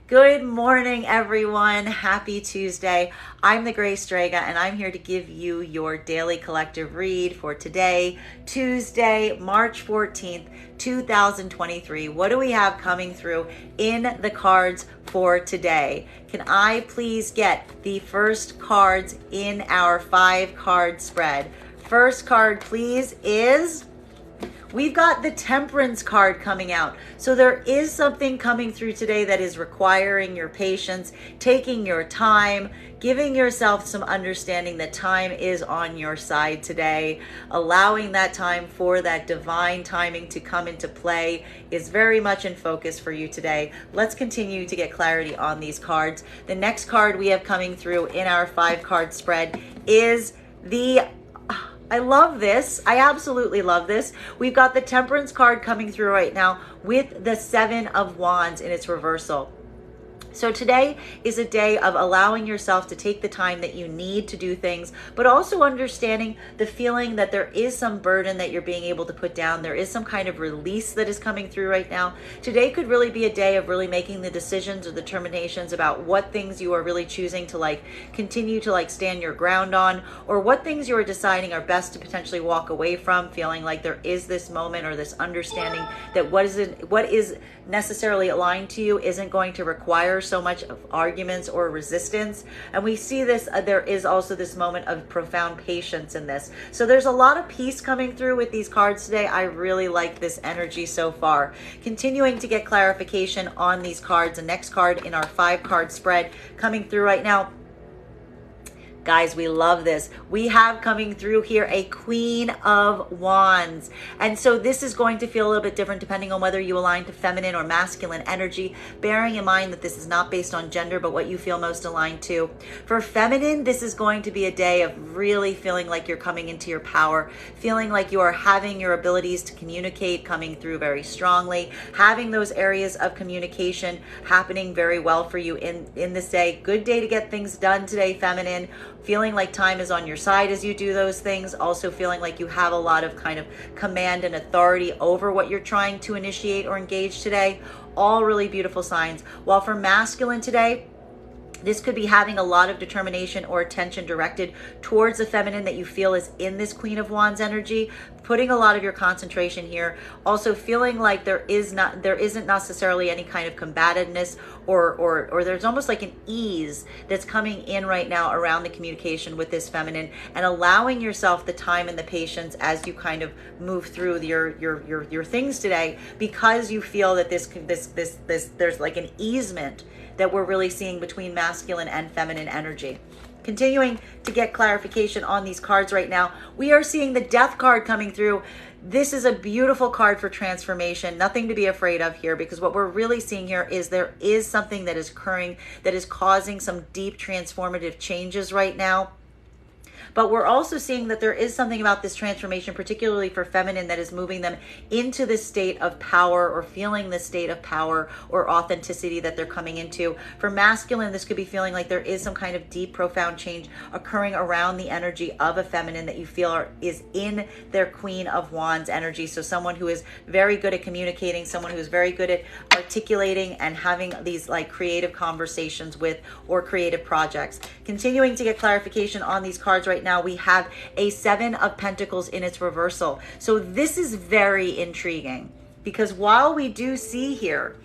Good morning, everyone. Happy Tuesday. I'm the Gray Strega, and I'm here to give you your daily collective read for today, Tuesday, March 14th, 2023. What do we have coming through in the cards for today? Can I please get the first cards in our 5-card spread? First card, please, is... we've got the Temperance card coming out. So there is something coming through today that is requiring your patience, taking your time, giving yourself some understanding that time is on your side today. Allowing that time for that divine timing to come into play is very much in focus for you today. Let's continue to get clarity on these cards. The next card we have coming through in our 5-card spread is I love this. I absolutely love this. We've got the Temperance card coming through right now with the 7 of Wands in its reversal. So today is a day of allowing yourself to take the time that you need to do things, but also understanding the feeling that there is some burden that you're being able to put down. There is some kind of release that is coming through right now. Today could really be a day of really making the decisions or determinations about what things you are really choosing to continue to stand your ground on, or what things you are deciding are best to potentially walk away from, feeling like there is this moment or this understanding that what is necessarily aligned to you isn't going to require so much of arguments or resistance. And we see this, there is also this moment of profound patience in this. So there's a lot of peace coming through with these cards today. I really like this energy so far. Continuing to get clarification on these cards. The next card in our 5-card spread coming through right now. Guys, we love this. We have coming through here a Queen of Wands. And so this is going to feel a little bit different depending on whether you align to feminine or masculine energy, bearing in mind that this is not based on gender, but what you feel most aligned to. For feminine, this is going to be a day of really feeling like you're coming into your power, feeling like you are having your abilities to communicate coming through very strongly, having those areas of communication happening very well for you in this day. Good day to get things done today, feminine. Feeling like time is on your side as you do those things. Also feeling like you have a lot of kind of command and authority over what you're trying to initiate or engage today. All really beautiful signs. While for masculine today, this could be having a lot of determination or attention directed towards the feminine that you feel is in this Queen of Wands energy, putting a lot of your concentration here. Also feeling like there isn't necessarily any kind of combativeness or there's almost like an ease that's coming in right now around the communication with this feminine, and allowing yourself the time and the patience as you kind of move through your things today, because you feel that this there's like an easement that we're really seeing between masculine and feminine energy. Continuing to get clarification on these cards right now, we are seeing the Death card coming through. This is a beautiful card for transformation. Nothing to be afraid of here, because what we're really seeing here is there is something that is occurring that is causing some deep transformative changes right now. But we're also seeing that there is something about this transformation, particularly for feminine, that is moving them into this state of power, or feeling this state of power or authenticity that they're coming into. For masculine, this could be feeling like there is some kind of deep, profound change occurring around the energy of a feminine that you feel is in their Queen of Wands energy. So someone who is very good at communicating, someone who is very good at articulating and having these creative conversations with, or creative projects. Continuing to get clarification on these cards right now, we have a 7 of Pentacles in its reversal. So this is very intriguing, because while we do see here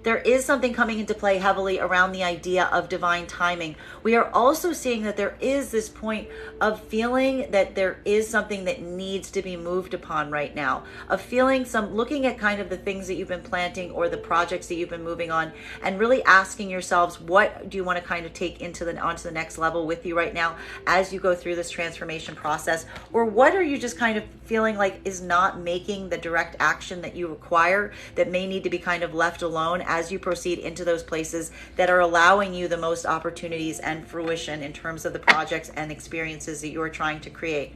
there is something coming into play heavily around the idea of divine timing, we are also seeing that there is this point of feeling that there is something that needs to be moved upon right now, of feeling looking at kind of the things that you've been planting or the projects that you've been moving on, and really asking yourselves, what do you want to kind of take onto the next level with you right now as you go through this transformation process? Or what are you just kind of feeling like is not making the direct action that you require, that may need to be kind of left alone as you proceed into those places that are allowing you the most opportunities and fruition in terms of the projects and experiences that you are trying to create.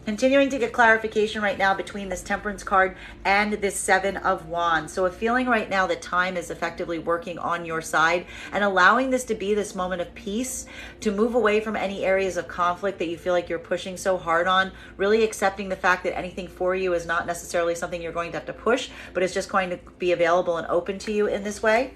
Continuing to get clarification right now between this Temperance card and this 7 of Wands. So a feeling right now that time is effectively working on your side, and allowing this to be this moment of peace, to move away from any areas of conflict that you feel like you're pushing so hard on, really accepting the fact that anything for you is not necessarily something you're going to have to push, but it's just going to be available and open to you in this way.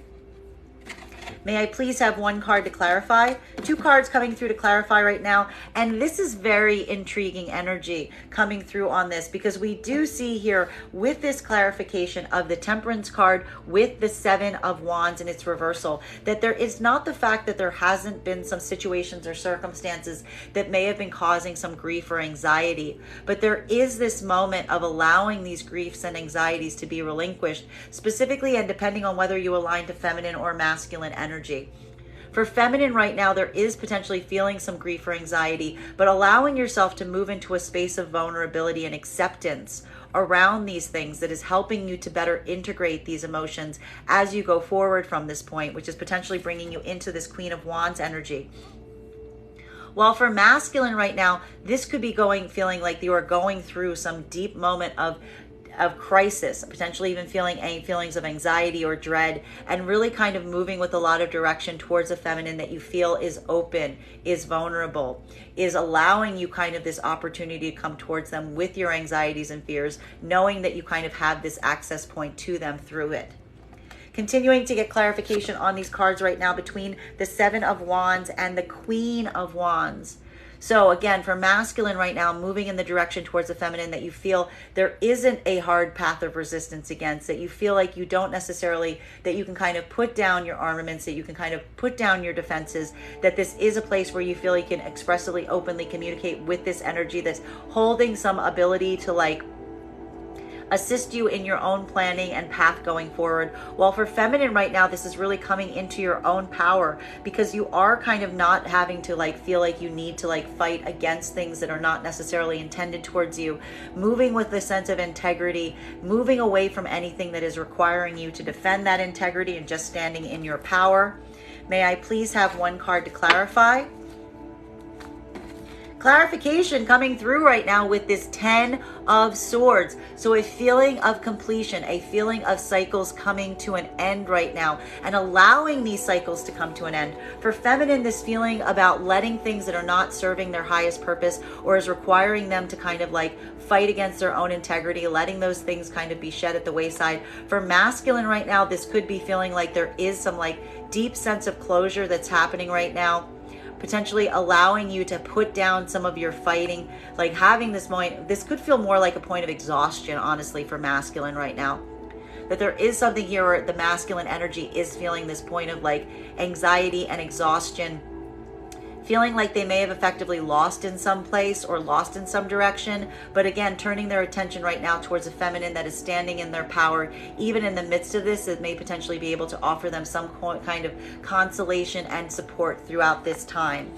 May I please have one card to clarify? Two cards coming through to clarify right now. And this is very intriguing energy coming through on this, because we do see here with this clarification of the Temperance card with the Seven of Wands in its reversal, that there is not the fact that there hasn't been some situations or circumstances that may have been causing some grief or anxiety, but there is this moment of allowing these griefs and anxieties to be relinquished, specifically and depending on whether you align to feminine or masculine energy. For feminine right now, there is potentially feeling some grief or anxiety, but allowing yourself to move into a space of vulnerability and acceptance around these things that is helping you to better integrate these emotions as you go forward from this point, which is potentially bringing you into this Queen of Wands energy. While for masculine right now, this could be feeling like you are going through some deep moment of crisis, potentially even feeling any feelings of anxiety or dread, and really kind of moving with a lot of direction towards a feminine that you feel is open, is vulnerable, is allowing you kind of this opportunity to come towards them with your anxieties and fears, knowing that you kind of have this access point to them through it. Continuing to get clarification on these cards right now between the Seven of Wands and the Queen of Wands. So again, for masculine right now, moving in the direction towards the feminine that you feel there isn't a hard path of resistance against, that you feel like you don't necessarily, that you can kind of put down your armaments, that you can kind of put down your defenses, that this is a place where you feel you can expressively, openly communicate with this energy that's holding some ability to like assist you in your own planning and path going forward. While for feminine right now, this is really coming into your own power, because you are kind of not having to like feel like you need to like fight against things that are not necessarily intended towards you, moving with a sense of integrity, moving away from anything that is requiring you to defend that integrity and just standing in your power. May I please have one card to clarify? Clarification coming through right now with this 10 of Swords. So a feeling of completion, a feeling of cycles coming to an end right now, and allowing these cycles to come to an end. For feminine, this feeling about letting things that are not serving their highest purpose or is requiring them to kind of like fight against their own integrity, letting those things kind of be shed at the wayside. For masculine right now, this could be feeling like there is some like deep sense of closure that's happening right now, potentially allowing you to put down some of your fighting, like having this moment. This could feel more like a point of exhaustion, honestly, for masculine right now. That there is something here where the masculine energy is feeling this point of like anxiety and exhaustion, feeling like they may have effectively lost in some place or lost in some direction, but again, turning their attention right now towards a feminine that is standing in their power. Even in the midst of this, it may potentially be able to offer them some kind of consolation and support throughout this time.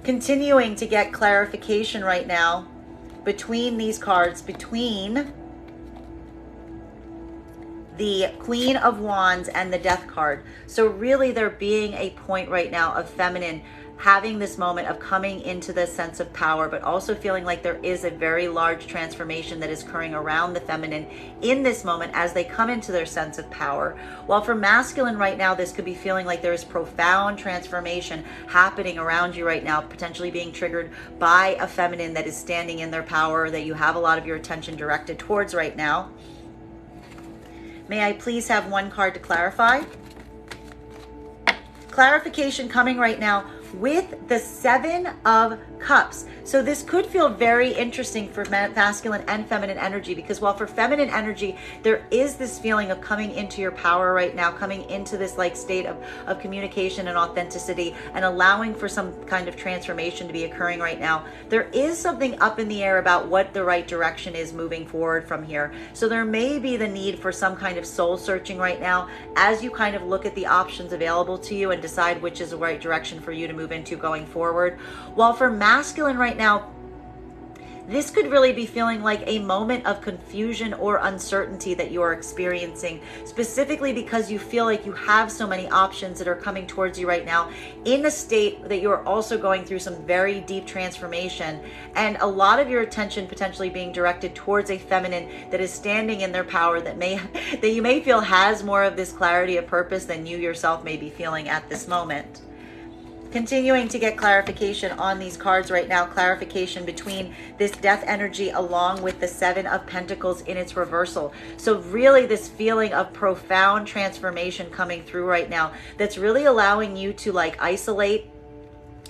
Continuing to get clarification right now between these cards, between the Queen of Wands and the Death card. So really there being a point right now of feminine having this moment of coming into this sense of power, but also feeling like there is a very large transformation that is occurring around the feminine in this moment as they come into their sense of power. While for masculine right now, this could be feeling like there is profound transformation happening around you right now, potentially being triggered by a feminine that is standing in their power, that you have a lot of your attention directed towards right now. May I please have one card to clarify? Clarification coming right now with the Seven of Cups. So this could feel very interesting for masculine and feminine energy, because while for feminine energy, there is this feeling of coming into your power right now, coming into this like state of communication and authenticity, and allowing for some kind of transformation to be occurring right now. There is something up in the air about what the right direction is moving forward from here. So there may be the need for some kind of soul searching right now as you kind of look at the options available to you and decide which is the right direction for you to move into going forward. While for masculine right now, this could really be feeling like a moment of confusion or uncertainty that you are experiencing, specifically because you feel like you have so many options that are coming towards you right now, in a state that you are also going through some very deep transformation, and a lot of your attention potentially being directed towards a feminine that is standing in their power, that you may feel has more of this clarity of purpose than you yourself may be feeling at this moment. Continuing to get clarification on these cards right now, clarification between this death energy along with the Seven of Pentacles in its reversal. So really this feeling of profound transformation coming through right now that's really allowing you to like isolate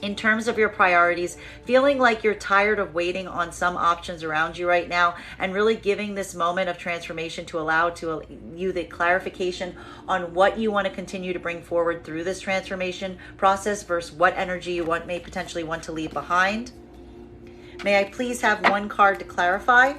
in terms of your priorities, feeling like you're tired of waiting on some options around you right now, and really giving this moment of transformation to allow to you the clarification on what you want to continue to bring forward through this transformation process versus what energy you may potentially want to leave behind. May I please have one card to clarify?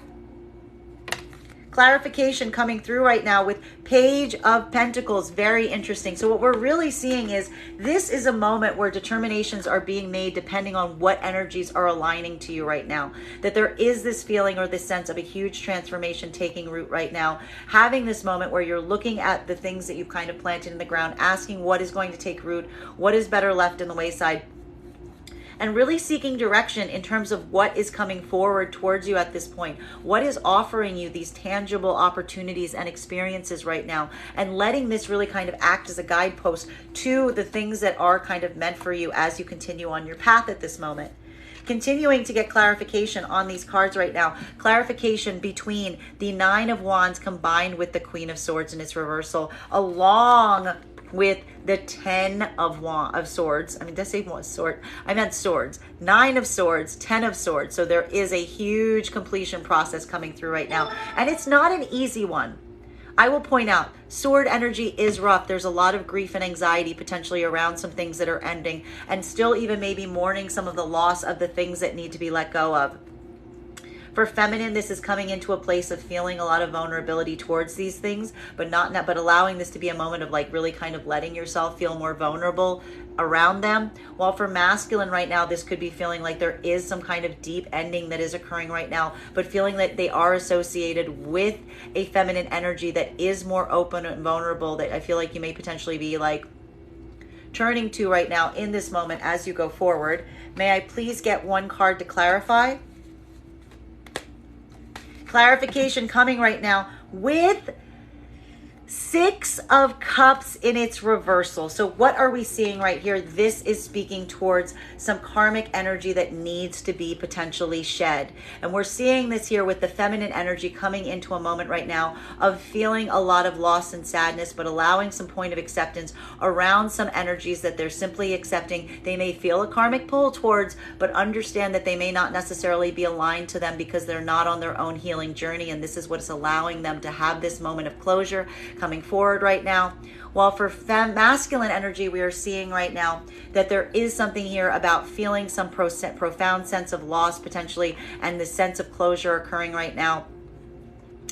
Clarification coming through right now with Page of Pentacles. Very interesting. So what we're really seeing is this is a moment where determinations are being made depending on what energies are aligning to you right now. That there is this feeling or this sense of a huge transformation taking root right now. Having this moment where you're looking at the things that you've kind of planted in the ground, asking what is going to take root, what is better left in the wayside, and really seeking direction in terms of what is coming forward towards you at this point. What is offering you these tangible opportunities and experiences right now, and letting this really kind of act as a guidepost to the things that are kind of meant for you as you continue on your path at this moment. Continuing to get clarification on these cards right now. Clarification between the Nine of Wands combined with the Queen of Swords in its reversal, along with the 10 of Swords. I mean, did I say sword? I meant swords. 9 of Swords, 10 of Swords. So there is a huge completion process coming through right now. And it's not an easy one. I will point out, sword energy is rough. There's a lot of grief and anxiety potentially around some things that are ending, and still even maybe mourning some of the loss of the things that need to be let go of. For feminine, this is coming into a place of feeling a lot of vulnerability towards these things, but but allowing this to be a moment of like really kind of letting yourself feel more vulnerable around them. While for masculine right now, this could be feeling like there is some kind of deep ending that is occurring right now, but feeling that they are associated with a feminine energy that is more open and vulnerable, that I feel like you may potentially be like turning to right now in this moment as you go forward. May I please get one card to clarify? Clarification coming right now with Six of Cups in its reversal. So what are we seeing right here? This is speaking towards some karmic energy that needs to be potentially shed. And we're seeing this here with the feminine energy coming into a moment right now of feeling a lot of loss and sadness, but allowing some point of acceptance around some energies that they're simply accepting. They may feel a karmic pull towards, but understand that they may not necessarily be aligned to them because they're not on their own healing journey. And this is what is allowing them to have this moment of closure coming forward right now. While for masculine energy, we are seeing right now that there is something here about feeling some profound sense of loss potentially, and the sense of closure occurring right now.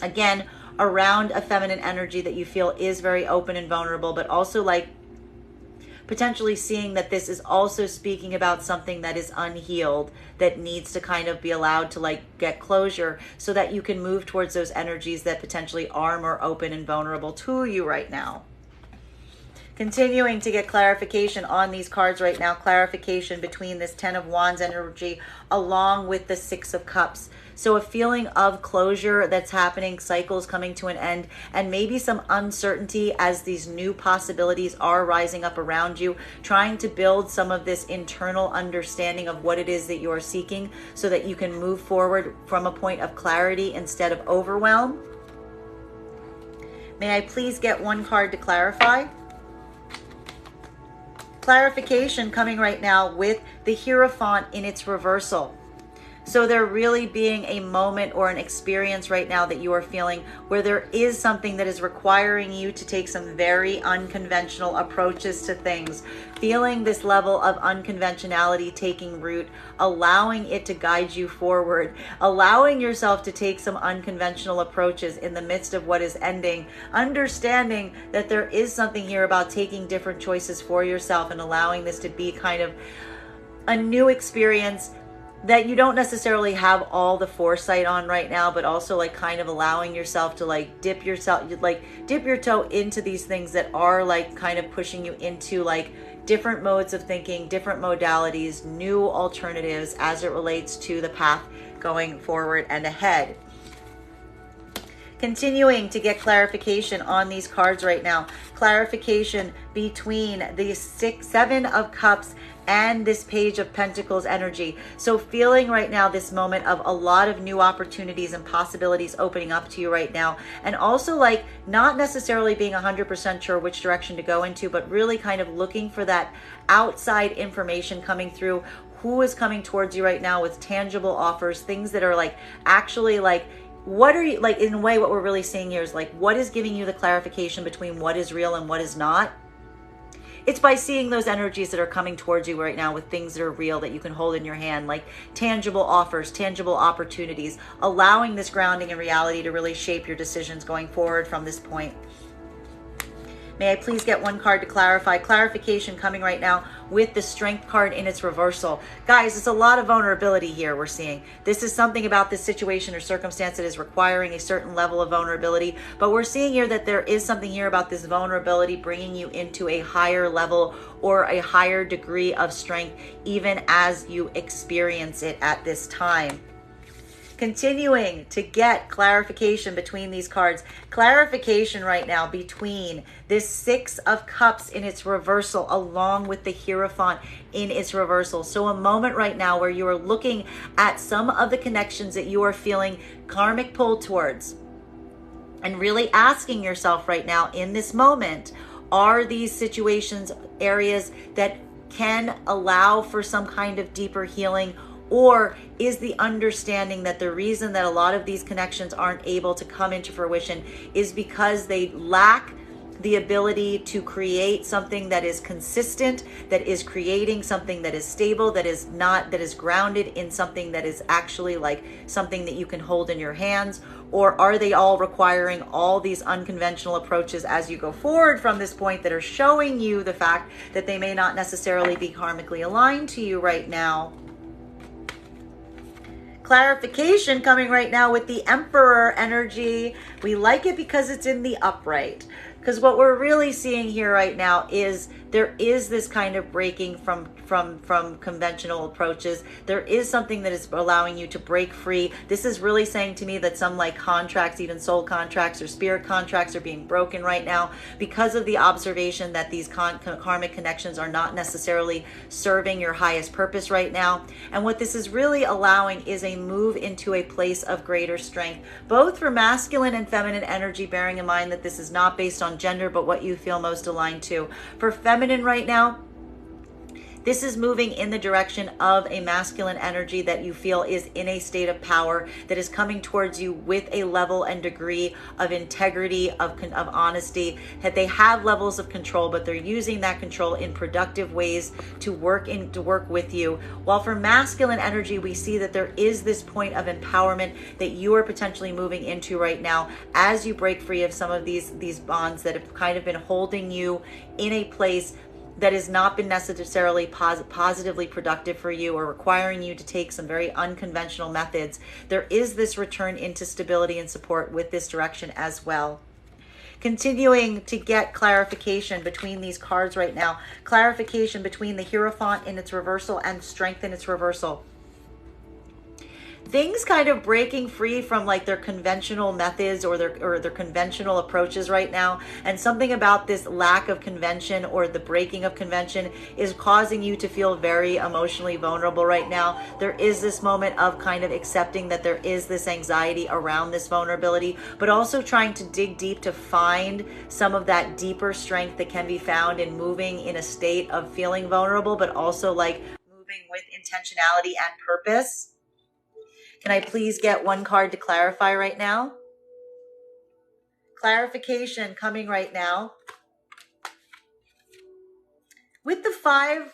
Again, around a feminine energy that you feel is very open and vulnerable, but also like potentially seeing that this is also speaking about something that is unhealed, that needs to kind of be allowed to like get closure, so that you can move towards those energies that potentially are more open and vulnerable to you right now. Continuing to get clarification on these cards right now, clarification between this 10 of Wands energy along with the 6 of Cups. So a feeling of closure that's happening, cycles coming to an end, and maybe some uncertainty as these new possibilities are rising up around you, trying to build some of this internal understanding of what it is that you are seeking so that you can move forward from a point of clarity instead of overwhelm. May I please get one card to clarify? Clarification coming right now with the Hierophant in its reversal. So there really being a moment or an experience right now that you are feeling where there is something that is requiring you to take some very unconventional approaches to things, feeling this level of unconventionality taking root, allowing it to guide you forward, allowing yourself to take some unconventional approaches in the midst of what is ending, understanding that there is something here about taking different choices for yourself and allowing this to be kind of a new experience that you don't necessarily have all the foresight on right now, but also like kind of allowing yourself to like dip your toe into these things that are like kind of pushing you into like different modes of thinking, different modalities, new alternatives as it relates to the path going forward and ahead. Continuing to get clarification on these cards right now. Clarification between the Seven of Cups and this Page of Pentacles energy. So feeling right now this moment of a lot of new opportunities and possibilities opening up to you right now. And also like not necessarily being 100% sure which direction to go into, but really kind of looking for that outside information coming through. Who is coming towards you right now with tangible offers, things that are like actually like, what are you like, in a way, what we're really seeing here is like, what is giving you the clarification between what is real and what is not? It's by seeing those energies that are coming towards you right now with things that are real that you can hold in your hand, like tangible offers, tangible opportunities, allowing this grounding in reality to really shape your decisions going forward from this point. May I please get one card to clarify? Clarification coming right now with the Strength card in its reversal. Guys, it's a lot of vulnerability here we're seeing. This is something about this situation or circumstance that is requiring a certain level of vulnerability. But we're seeing here that there is something here about this vulnerability bringing you into a higher level or a higher degree of strength, even as you experience it at this time. Continuing to get clarification between these cards. Clarification right now between this Six of Cups in its reversal along with the Hierophant in its reversal. So a moment right now where you are looking at some of the connections that you are feeling karmic pull towards and really asking yourself right now in this moment, are these situations areas that can allow for some kind of deeper healing? Or is the understanding that the reason that a lot of these connections aren't able to come into fruition is because they lack the ability to create something that is consistent, that is creating something that is stable, that is grounded in something that is actually like something that you can hold in your hands? Or are they all requiring all these unconventional approaches as you go forward from this point that are showing you the fact that they may not necessarily be karmically aligned to you right now? Clarification coming right now with the Emperor energy. We like it because it's in the upright. Because what we're really seeing here right now is there is this kind of breaking from conventional approaches. There is something that is allowing you to break free. This is really saying to me that some like contracts, even soul contracts or spirit contracts, are being broken right now because of the observation that these karmic connections are not necessarily serving your highest purpose right now. And what this is really allowing is a move into a place of greater strength, both for masculine and feminine energy, bearing in mind that this is not based on gender, but what you feel most aligned to. For feminine right now, this is moving in the direction of a masculine energy that you feel is in a state of power, that is coming towards you with a level and degree of integrity, of honesty, that they have levels of control, but they're using that control in productive ways to work with you. While for masculine energy, we see that there is this point of empowerment that you are potentially moving into right now as you break free of some of these bonds that have kind of been holding you in a place that has not been necessarily positively productive for you, or requiring you to take some very unconventional methods. There is this return into stability and support with this direction as well. Continuing to get clarification between these cards right now. Clarification between the Hierophant in its reversal and Strength in its reversal. Things kind of breaking free from like their conventional methods or their conventional approaches right now. And something about this lack of convention or the breaking of convention is causing you to feel very emotionally vulnerable right now. There is this moment of kind of accepting that there is this anxiety around this vulnerability, but also trying to dig deep to find some of that deeper strength that can be found in moving in a state of feeling vulnerable, but also like moving with intentionality and purpose. Can I please get one card to clarify right now? Clarification coming right now with the Five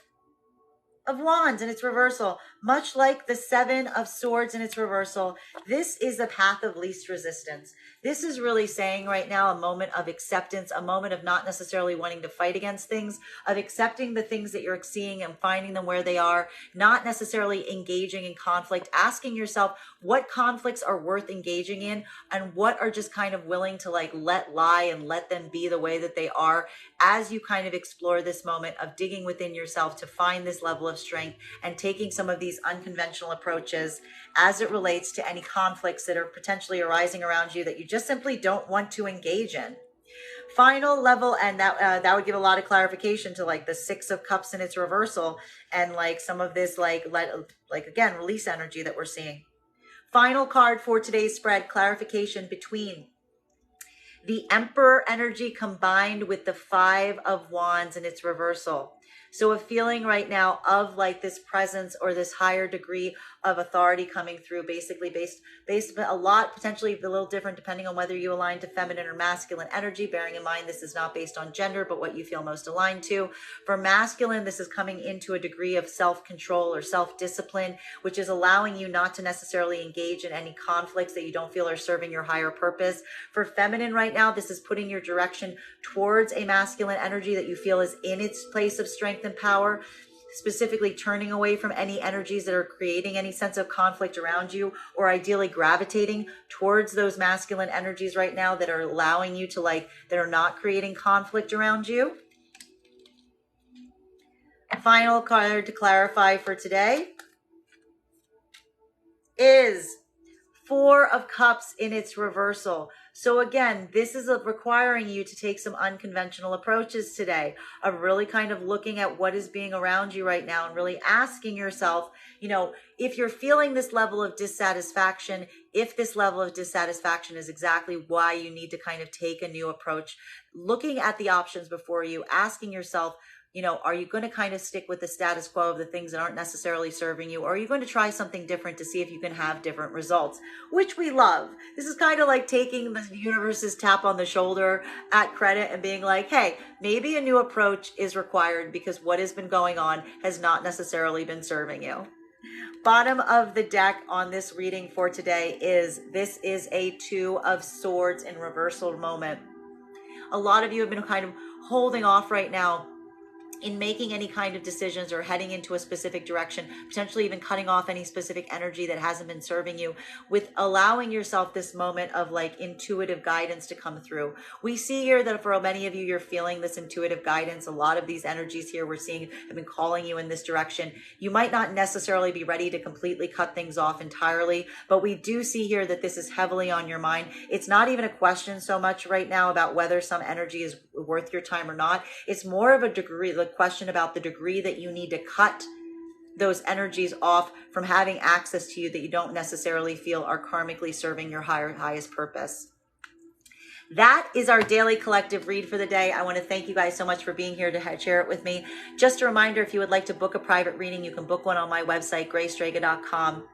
of Wands in its reversal. Much like the Seven of Swords in its reversal, this is the path of least resistance. This is really saying right now a moment of acceptance, a moment of not necessarily wanting to fight against things, of accepting the things that you're seeing and finding them where they are, not necessarily engaging in conflict, asking yourself what conflicts are worth engaging in and what are just kind of willing to like let lie and let them be the way that they are, as you kind of explore this moment of digging within yourself to find this level of strength and taking some of these these unconventional approaches as it relates to any conflicts that are potentially arising around you that you just simply don't want to engage in. Final level, and that would give a lot of clarification to like the Six of Cups in its reversal, and like some of this like again release energy that we're seeing. Final card for today's spread, clarification between the Emperor energy combined with the Five of Wands in its reversal. So a feeling right now of like this presence or this higher degree of authority coming through, basically based a lot, potentially a little different depending on whether you align to feminine or masculine energy, bearing in mind this is not based on gender, but what you feel most aligned to. For masculine, this is coming into a degree of self-control or self-discipline, which is allowing you not to necessarily engage in any conflicts that you don't feel are serving your higher purpose. For feminine right now, this is putting your direction towards a masculine energy that you feel is in its place of strength and power, specifically turning away from any energies that are creating any sense of conflict around you, or ideally gravitating towards those masculine energies right now that are allowing you to that are not creating conflict around you. Final card to clarify for today is Four of Cups in its reversal. So again, this is requiring you to take some unconventional approaches today, of really kind of looking at what is being around you right now and really asking yourself, if you're feeling this level of dissatisfaction, if this level of dissatisfaction is exactly why you need to kind of take a new approach, looking at the options before you, asking yourself, are you going to kind of stick with the status quo of the things that aren't necessarily serving you? Or are you going to try something different to see if you can have different results, which we love? This is kind of like taking the universe's tap on the shoulder at credit and being like, hey, maybe a new approach is required because what has been going on has not necessarily been serving you. Bottom of the deck on this reading for today is a Two of Swords in reversal moment. A lot of you have been kind of holding off right now in making any kind of decisions or heading into a specific direction, potentially even cutting off any specific energy that hasn't been serving you, with allowing yourself this moment of intuitive guidance to come through. We see here that for many of you, you're feeling this intuitive guidance. A lot of these energies here we're seeing have been calling you in this direction. You might not necessarily be ready to completely cut things off entirely, but we do see here that this is heavily on your mind. It's not even a question so much right now about whether some energy is worth your time or not. It's more of a degree, question about the degree that you need to cut those energies off from having access to you that you don't necessarily feel are karmically serving your highest purpose. That is our daily collective read for the day. I want to thank you guys so much for being here to share it with me. Just a reminder, if you would like to book a private reading, you can book one on my website, graystrega.com.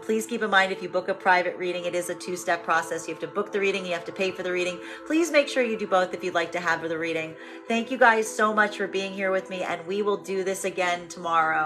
Please keep in mind, if you book a private reading, it is a two-step process. You have to book the reading, you have to pay for the reading. Please make sure you do both if you'd like to have the reading. Thank you guys so much for being here with me, and we will do this again tomorrow.